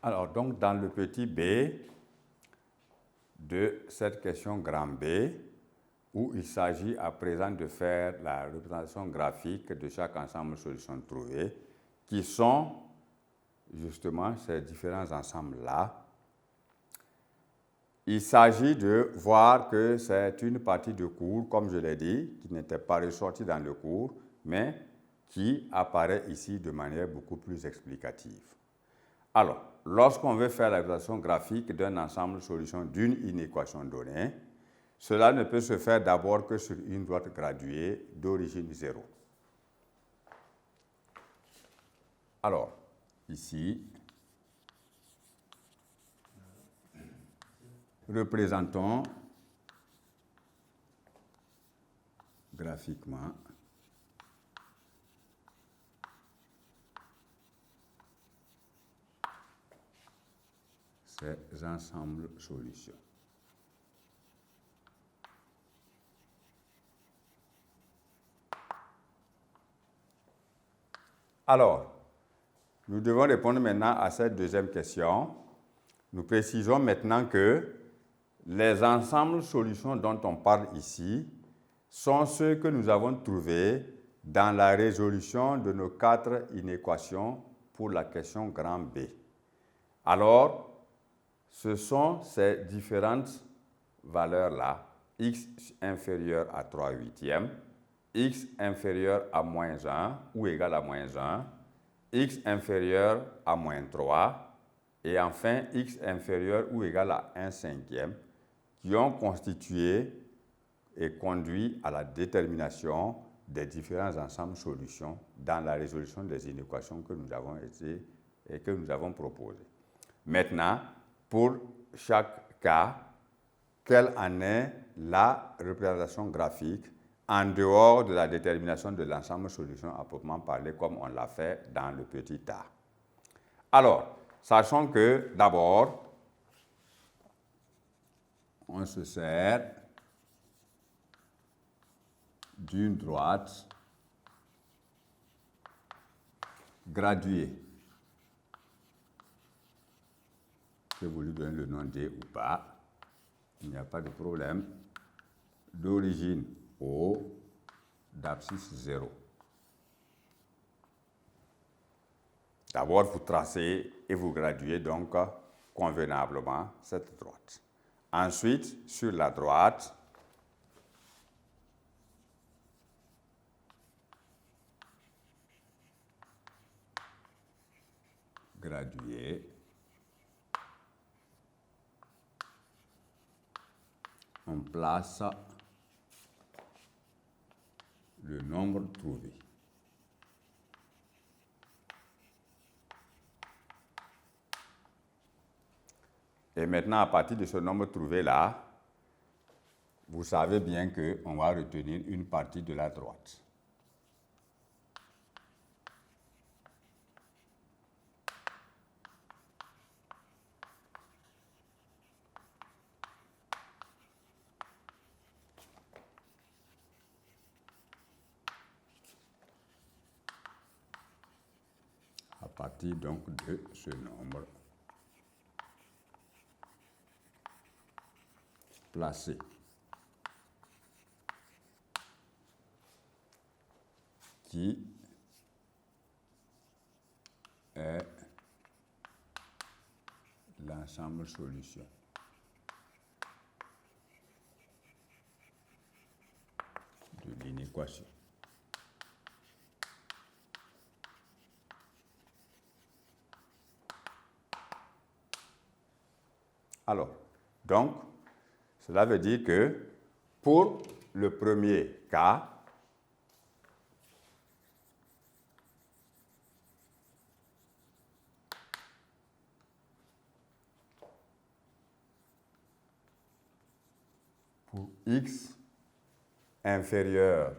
Alors, donc, dans le petit b de cette question grand B, où il s'agit à présent de faire la représentation graphique de chaque ensemble de solutions trouvées, qui sont justement ces différents ensembles-là. Il s'agit de voir que c'est une partie de cours, comme je l'ai dit, qui n'était pas ressortie dans le cours, mais qui apparaît ici de manière beaucoup plus explicative. Alors, lorsqu'on veut faire la représentation graphique d'un ensemble de solutions d'une inéquation donnée, cela ne peut se faire d'abord que sur une droite graduée d'origine 0. Alors, ici, représentons graphiquement ces ensembles solutions. Alors, nous devons répondre maintenant à cette deuxième question. Nous précisons maintenant que les ensembles solutions dont on parle ici sont ceux que nous avons trouvés dans la résolution de nos 4 inéquations pour la question grand B. Alors, ce sont ces différentes valeurs-là, x inférieur à 3/8, x inférieur à moins 1 ou égal à moins 1, x inférieur à moins 3, et enfin x inférieur ou égal à 1/5, qui ont constitué et conduit à la détermination des différents ensembles solutions dans la résolution des inéquations que nous avons proposées. Maintenant, pour chaque cas, quelle en est la représentation graphique en dehors de la détermination de l'ensemble solution à proprement parler, comme on l'a fait dans le petit a. Alors, sachons que d'abord, on se sert d'une droite graduée, que vous lui donnez le nom D ou pas, il n'y a pas de problème, d'origine O, d'abscisse 0. D'abord, vous tracez et vous graduez donc convenablement cette droite. Ensuite, sur la droite, graduée, on place le nombre trouvé. Et maintenant, à partir de ce nombre trouvé-là, vous savez bien qu'on va retenir une partie de la droite. À partir donc de ce nombre placé. Qui est l'ensemble solution de l'inéquation. Alors, donc, cela veut dire que pour le premier cas, pour x inférieur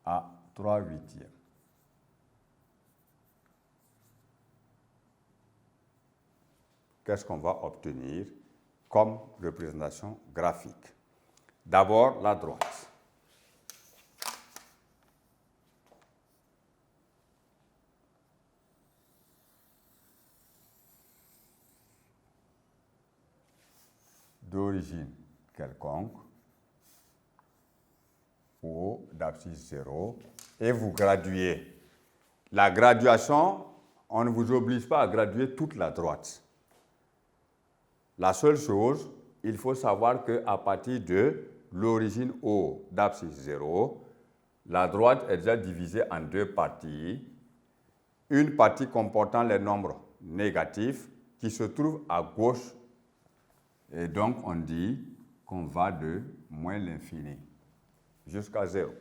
à 3/8, qu'est-ce qu'on va obtenir comme représentation graphique? D'abord, la droite. d'origine quelconque, O d'abscisse 0, et vous graduez. La graduation, on ne vous oblige pas à graduer toute la droite. La seule chose, il faut savoir qu'à partir de l'origine O d'abscisse 0, la droite est déjà divisée en deux parties. Une partie comportant les nombres négatifs qui se trouvent à gauche. Et donc, on dit qu'on va de moins l'infini jusqu'à 0.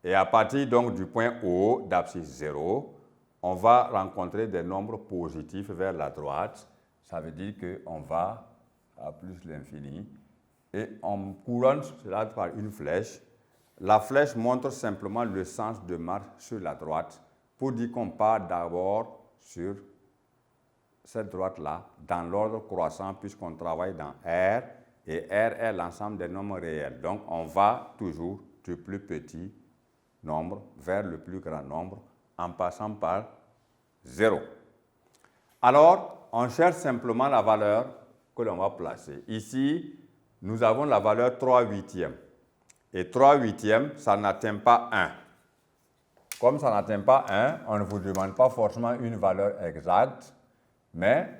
Et à partir donc du point O d'abscisse 0, on va rencontrer des nombres positifs vers la droite. Ça veut dire qu'on va à plus l'infini. Et on couronne cela par une flèche. La flèche montre simplement le sens de marche sur la droite pour dire qu'on part d'abord sur cette droite-là dans l'ordre croissant puisqu'on travaille dans R et R est l'ensemble des nombres réels. Donc, on va toujours du plus petit nombre vers le plus grand nombre en passant par 0. Alors, on cherche simplement la valeur que l'on va placer. Ici, nous avons la valeur 3/8. Et 3/8, ça n'atteint pas 1. Comme ça n'atteint pas 1, on ne vous demande pas forcément une valeur exacte, mais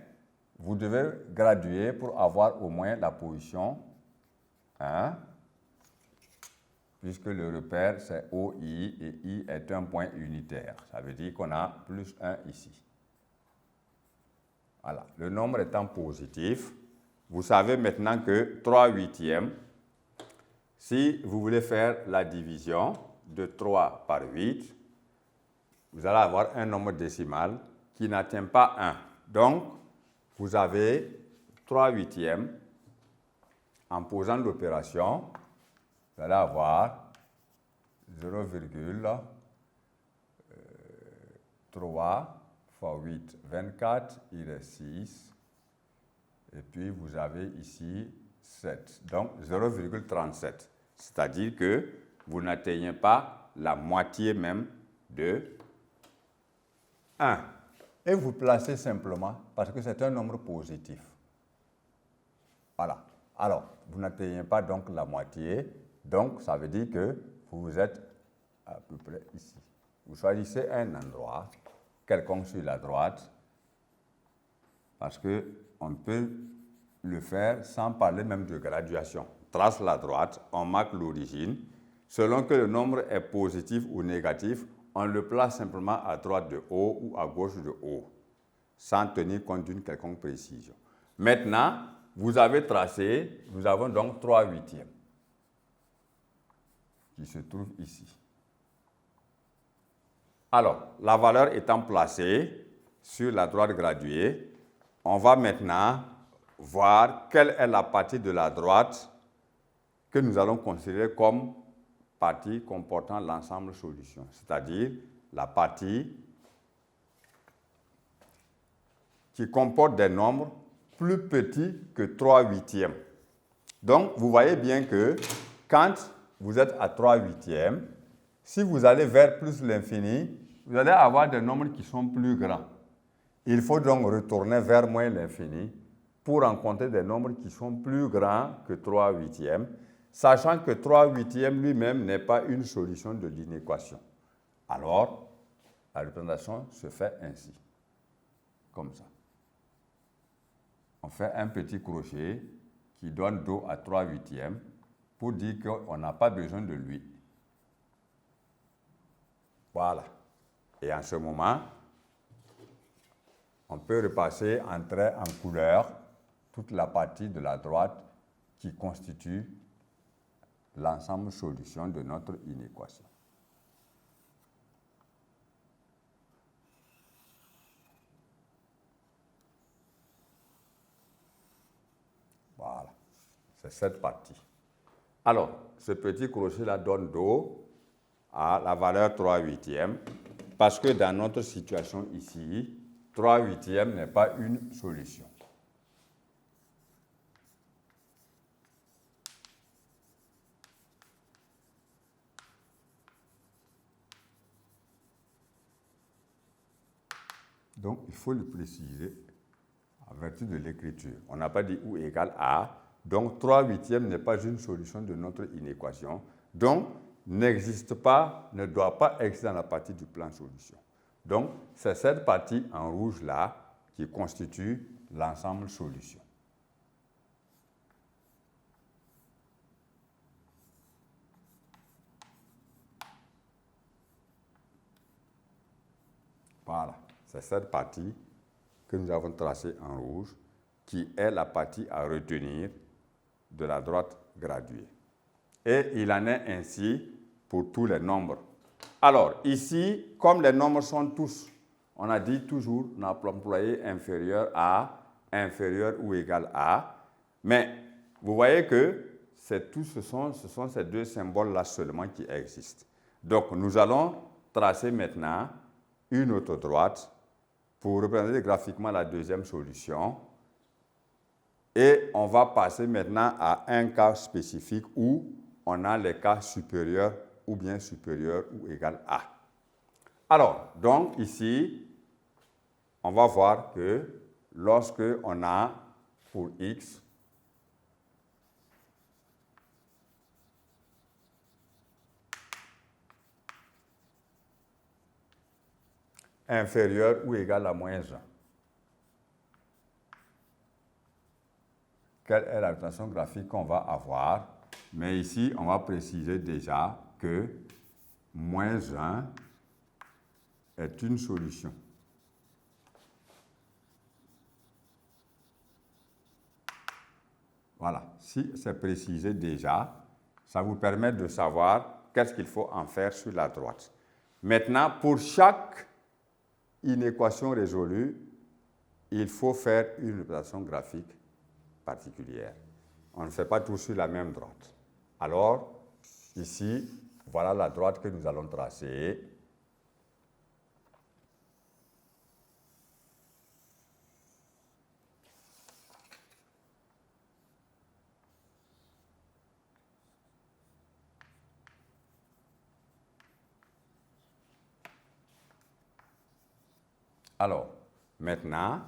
vous devez graduer pour avoir au moins la position 1, puisque le repère c'est OI et I est un point unitaire. Ça veut dire qu'on a plus 1 ici. Voilà. Le nombre étant positif, vous savez maintenant que 3/8, si vous voulez faire la division de 3 par 8, vous allez avoir un nombre décimal qui n'atteint pas 1. Donc, vous avez 3/8. En posant l'opération, vous allez avoir 0,3 fois 8, 24, il est 6. Et puis, vous avez ici 7. Donc, 0,37. C'est-à-dire que vous n'atteignez pas la moitié même de 1. Et vous placez simplement parce que c'est un nombre positif. Voilà. Alors, vous n'atteignez pas donc la moitié. Donc, ça veut dire que vous êtes à peu près ici. Vous choisissez un endroit quelconque sur la droite parce qu'on peut le faire sans parler même de graduation. Trace la droite, on marque l'origine. Selon que le nombre est positif ou négatif, on le place simplement à droite de O ou à gauche de O, sans tenir compte d'une quelconque précision. Maintenant, vous avez tracé, nous avons donc 3/8 qui se trouve ici. Alors, la valeur étant placée sur la droite graduée, on va maintenant voir quelle est la partie de la droite que nous allons considérer comme partie comportant l'ensemble solution, c'est-à-dire la partie qui comporte des nombres plus petits que 3/8. Donc, vous voyez bien que quand vous êtes à 3/8, si vous allez vers plus l'infini, vous allez avoir des nombres qui sont plus grands. Il faut donc retourner vers moins l'infini pour rencontrer des nombres qui sont plus grands que 3/8, sachant que 3/8 lui-même n'est pas une solution de l'inéquation. Alors, la représentation se fait ainsi, comme ça. On fait un petit crochet qui donne dos à 3/8 pour dire qu'on n'a pas besoin de lui. Voilà. Et en ce moment, on peut repasser en trait en couleur toute la partie de la droite qui constitue l'ensemble solution de notre inéquation. Voilà, c'est cette partie. Alors, ce petit crochet-là donne dos à la valeur 3/8 parce que dans notre situation ici, 3/8 n'est pas une solution. Donc, il faut le préciser en vertu de l'écriture. On n'a pas dit ou égale A, Donc, 3/8 n'est pas une solution de notre inéquation. Donc, n'existe pas, ne doit pas exister dans la partie du plan solution. Donc, c'est cette partie en rouge-là qui constitue l'ensemble solution. Voilà, c'est cette partie que nous avons tracée en rouge qui est la partie à retenir de la droite graduée. Et il en est ainsi pour tous les nombres. Alors, ici, comme les nombres sont tous, on a dit toujours, on a employé inférieur à, inférieur ou égal à, mais vous voyez que ce sont ces deux symboles-là seulement qui existent. Donc, nous allons tracer maintenant une autre droite pour représenter graphiquement la deuxième solution. Et on va passer maintenant à un cas spécifique où on a les cas supérieurs ou bien supérieur ou égal à. Alors, donc ici, on va voir que lorsque on a pour x inférieur ou égal à moins 1, quelle est la notation graphique qu'on va avoir? Mais ici, on va préciser déjà que moins 1 est une solution. Voilà, si c'est précisé déjà, ça vous permet de savoir qu'est-ce qu'il faut en faire sur la droite. Maintenant, pour chaque inéquation résolue, il faut faire une représentation graphique particulière. On ne fait pas tout sur la même droite. Alors, ici, voilà la droite que nous allons tracer. Alors, maintenant,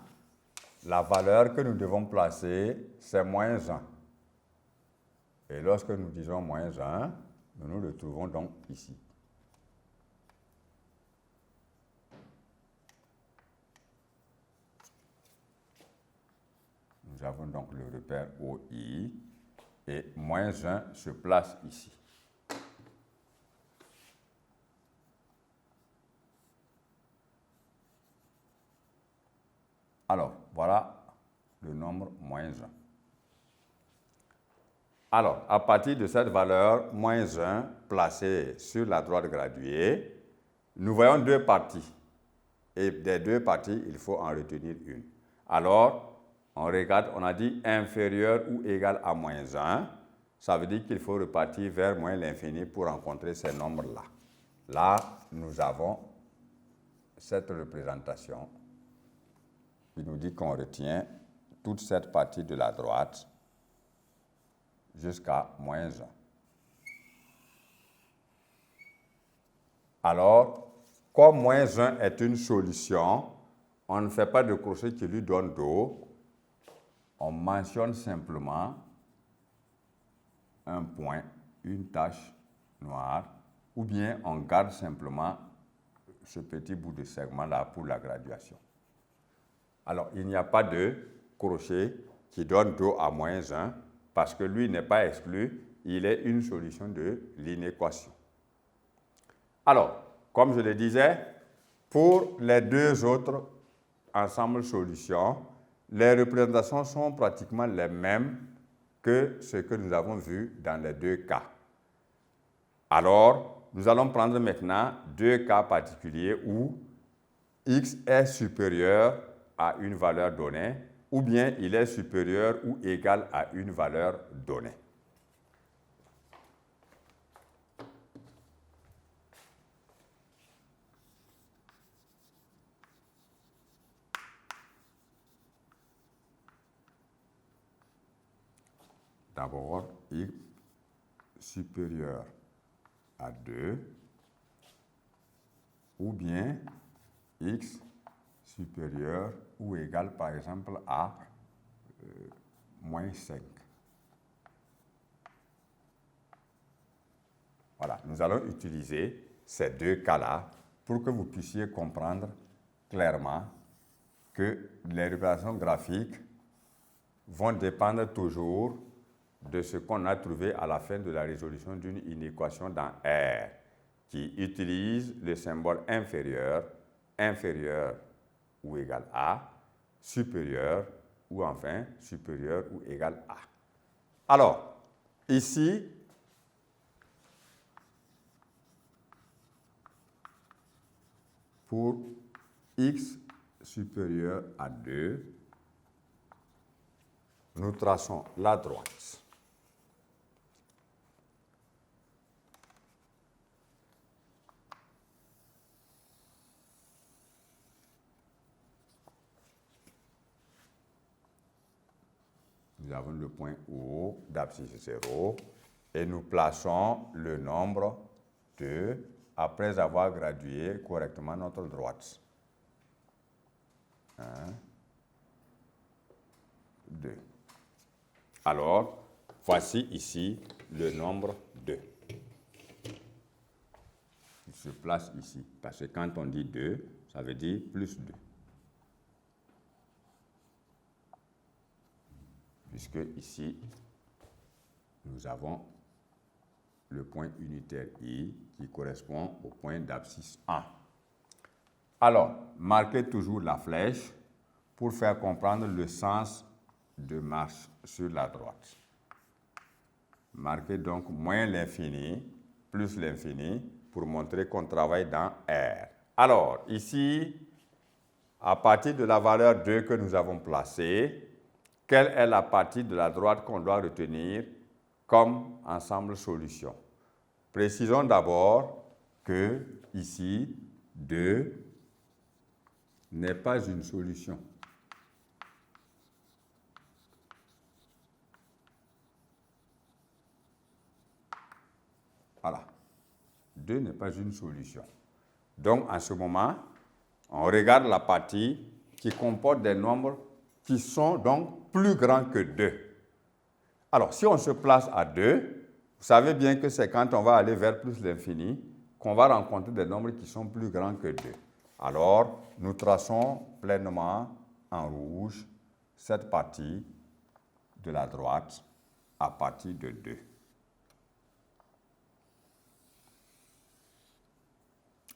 la valeur que nous devons placer, c'est moins 1. Et lorsque nous disons moins 1, nous nous retrouvons donc ici. Nous avons donc le repère OI et moins 1 se place ici. Alors, voilà le nombre moins 1. Alors, à partir de cette valeur moins 1 placée sur la droite graduée, nous voyons deux parties. Et des deux parties, il faut en retenir une. Alors, on regarde, on a dit inférieur ou égal à moins 1. Ça veut dire qu'il faut repartir vers moins l'infini pour rencontrer ces nombres-là. Là, nous avons cette représentation qui nous dit qu'on retient toute cette partie de la droite jusqu'à moins 1. Alors, comme moins 1 est une solution, on ne fait pas de crochet qui lui donne dos. On mentionne simplement un point, une tache noire, ou bien on garde simplement ce petit bout de segment-là pour la graduation. Alors, il n'y a pas de crochet qui donne dos à moins 1 parce que lui n'est pas exclu, il est une solution de l'inéquation. Alors, comme je le disais, pour les deux autres ensembles solutions, les représentations sont pratiquement les mêmes que ce que nous avons vu dans les deux cas. Alors, nous allons prendre maintenant deux cas particuliers où x est supérieur à une valeur donnée, ou bien il est supérieur ou égal à une valeur donnée. D'abord, x supérieur à 2, ou bien x supérieur ou égal, par exemple, à moins 5. Voilà, nous allons utiliser ces deux cas-là pour que vous puissiez comprendre clairement que les représentations graphiques vont dépendre toujours de ce qu'on a trouvé à la fin de la résolution d'une inéquation dans R, qui utilise le symbole inférieur, inférieur ou égal à, supérieur ou enfin supérieur ou égal à. Alors, ici, pour x supérieur à 2, nous traçons la droite. Nous avons le point O d'abscisse 0 et nous plaçons le nombre 2 après avoir gradué correctement notre droite. 1, 2. Alors, voici ici le nombre 2. Il se place ici, parce que quand on dit 2, ça veut dire plus 2. Puisque ici, nous avons le point unitaire I qui correspond au point d'abscisse 1. Alors, marquez toujours la flèche pour faire comprendre le sens de marche sur la droite. Marquez donc moins l'infini plus l'infini pour montrer qu'on travaille dans R. Alors, ici, à partir de la valeur 2 que nous avons placée, quelle est la partie de la droite qu'on doit retenir comme ensemble solution? Précisons d'abord que ici, 2 n'est pas une solution. Voilà. 2 n'est pas une solution. Donc, en ce moment, on regarde la partie qui comporte des nombres qui sont donc plus grands que 2. Alors, si on se place à 2, vous savez bien que c'est quand on va aller vers plus l'infini qu'on va rencontrer des nombres qui sont plus grands que 2. Alors, nous traçons pleinement en rouge cette partie de la droite à partir de 2.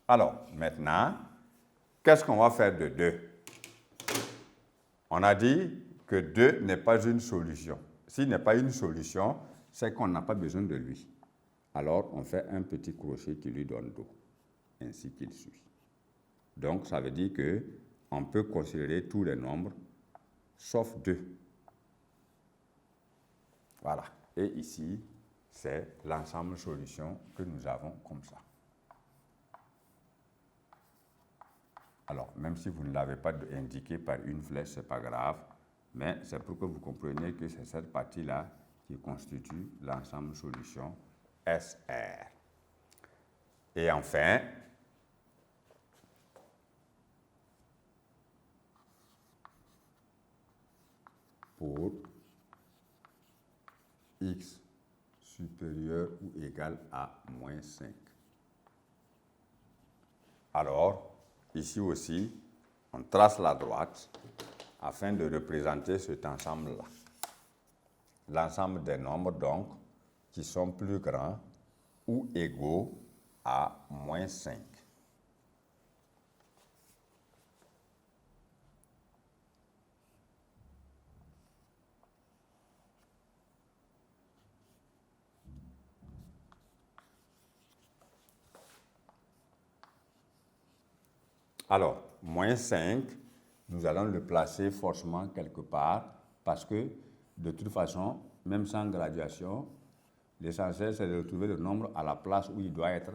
Alors, maintenant, qu'est-ce qu'on va faire de 2? On a dit que 2 n'est pas une solution. S'il n'est pas une solution, c'est qu'on n'a pas besoin de lui. Alors, on fait un petit crochet qui lui donne dos, ainsi qu'il suit. Donc, ça veut dire qu'on peut considérer tous les nombres, sauf 2. Voilà. Et ici, c'est l'ensemble solution que nous avons comme ça. Alors, même si vous ne l'avez pas indiqué par une flèche, ce n'est pas grave, mais c'est pour que vous compreniez que c'est cette partie-là qui constitue l'ensemble solution SR. Et enfin, pour x supérieur ou égal à moins 5. Alors, ici aussi, on trace la droite afin de représenter cet ensemble-là. L'ensemble des nombres, donc, qui sont plus grands ou égaux à moins 5. Alors, moins 5, nous allons le placer forcément quelque part parce que, de toute façon, même sans graduation, l'essentiel, c'est de retrouver le nombre à la place où il doit être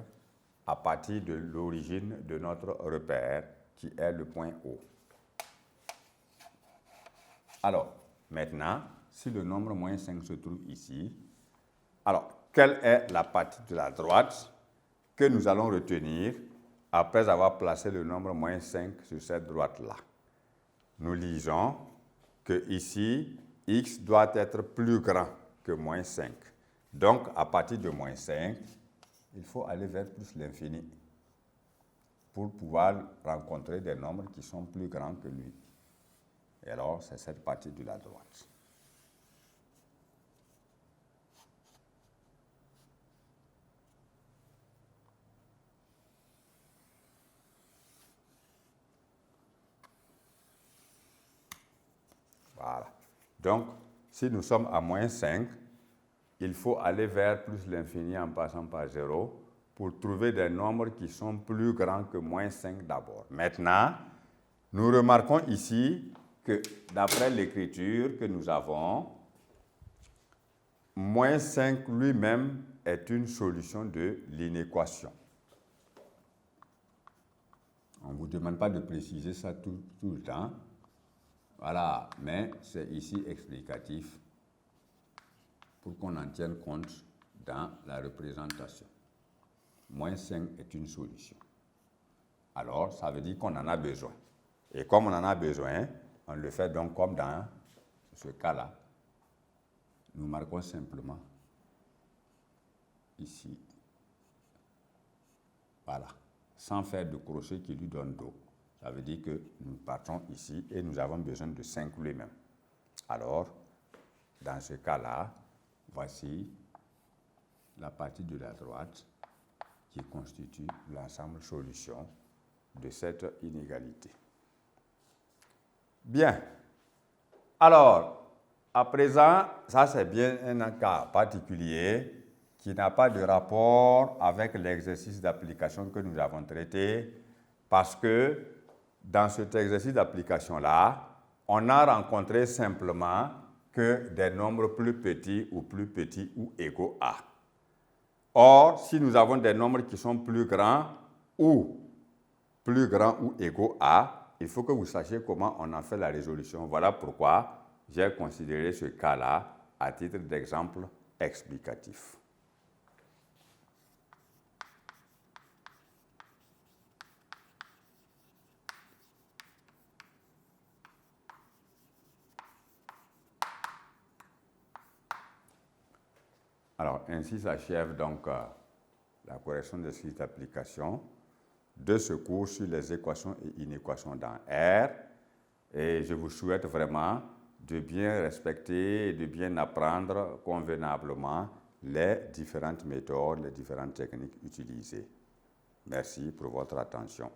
à partir de l'origine de notre repère, qui est le point O. Alors, maintenant, si le nombre moins 5 se trouve ici, alors, quelle est la partie de la droite que nous allons retenir après avoir placé le nombre moins 5 sur cette droite-là? Nous lisons que ici, x doit être plus grand que moins 5. Donc, à partir de moins 5, il faut aller vers plus l'infini pour pouvoir rencontrer des nombres qui sont plus grands que lui. Et alors, c'est cette partie de la droite. Voilà. Donc, si nous sommes à moins 5, il faut aller vers plus l'infini en passant par 0 pour trouver des nombres qui sont plus grands que moins 5 d'abord. Maintenant, nous remarquons ici que d'après l'écriture que nous avons, moins 5 lui-même est une solution de l'inéquation. On ne vous demande pas de préciser ça tout le temps. Voilà, mais c'est ici explicatif pour qu'on en tienne compte dans la représentation. Moins 5 est une solution. Alors, ça veut dire qu'on en a besoin. Et comme on en a besoin, on le fait donc comme dans ce cas-là. Nous marquons simplement ici. Voilà, sans faire de crochet qui lui donne dos. Ça veut dire que nous partons ici et nous avons besoin de 5 lui-même. Alors, dans ce cas-là, voici la partie de la droite qui constitue l'ensemble solution de cette inégalité. Bien. Alors, à présent, ça c'est bien un cas particulier qui n'a pas de rapport avec l'exercice d'application que nous avons traité, parce que dans cet exercice d'application-là, on a rencontré simplement que des nombres plus petits ou égaux à. Or, si nous avons des nombres qui sont plus grands ou égaux à, il faut que vous sachiez comment on en fait la résolution. Voilà pourquoi j'ai considéré ce cas-là à titre d'exemple explicatif. Alors, ainsi s'achève donc la correction des exercices d'application de ce cours sur les équations et inéquations dans R. Et je vous souhaite vraiment de bien respecter et de bien apprendre convenablement les différentes méthodes, les différentes techniques utilisées. Merci pour votre attention.